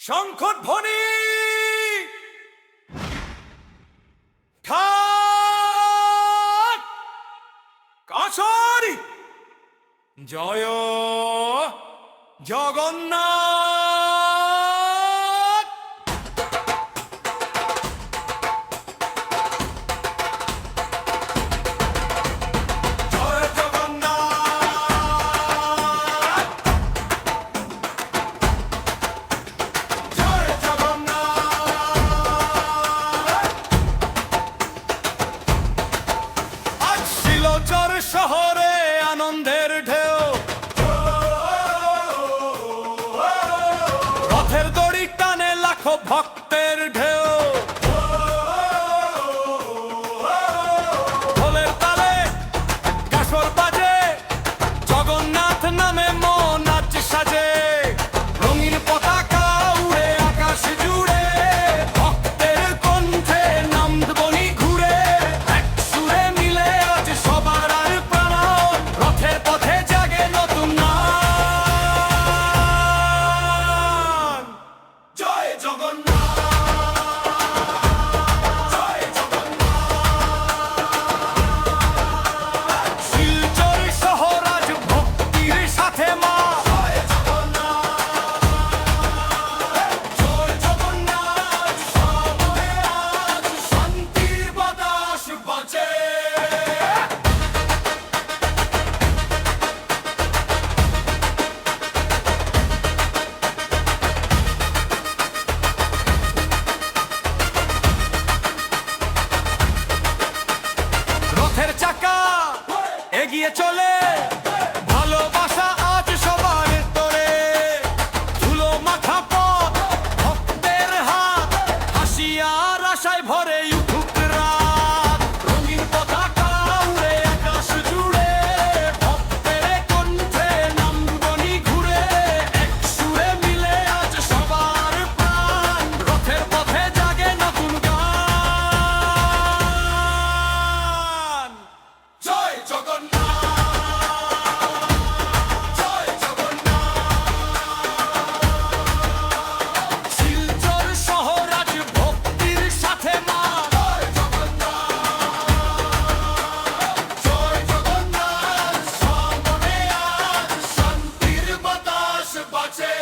শঙ্খধ্বনি ঠাক কাছারি জয় জগন্নাথ। জয় জগন্নাথ, জয় জগন্নাথ। আজ শিলচর শহরে আনন্দের ঢেউ, রথের দড়ি টানে লাখো ভক্তের ঢেউ, ঢোলের তালে কাসর বাজে, জগন্নাথ নামে মন আজ সাজে। রঙিন পতাকা উড়ে আকাশ জুড়ে, ভক্তের কণ্ঠে নামধ্বনি ঘুরে, এক সুরে মিলে আজ সবার আর প্রাণ, রথের পথে জাগে নতুন নাম। জয় জগন্নাথ, জয় জগন্নাথ। শিলচর শহর আজ ভক্তির সাথে মা। জয় জগন্নাথ, জয় জগন্নাথ। সবে আজ শান্তির বাতাস বাজে। রথের চাকা এগিয়ে চলে, ভালোবাসা আজ সবার তোরে। ধুলো মাখা পথ, ভক্তের হাত, হাসি আর আশায় ভরে উঠুক রাত। রঙিন পতাকা উড়ে আকাশ জুড়ে, ভক্তের কণ্ঠে নামধ্বনি ঘুরে, এক সুরে মিলে আজ সবার প্রাণ, রথের পথে জাগে নতুন গান। জয় জগন্নাথ, জয় জগন্নাথ। শিলচর শহর আজ ভক্তির সাথে মা। জয় জগন্নাথ, জয় জগন্নাথ। সামনে আজ শান্তির বাতাস বাজে।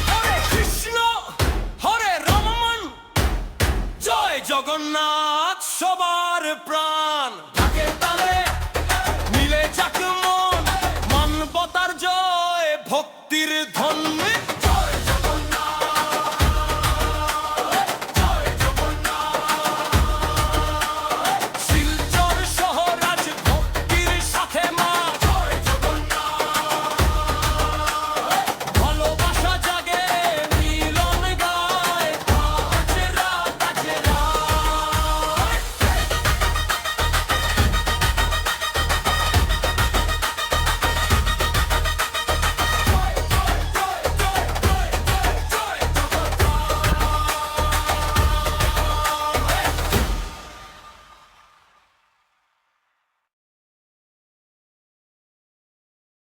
হরে কৃষ্ণ হরে রমন, জয় জগন্নাথ সবার প্রাণ।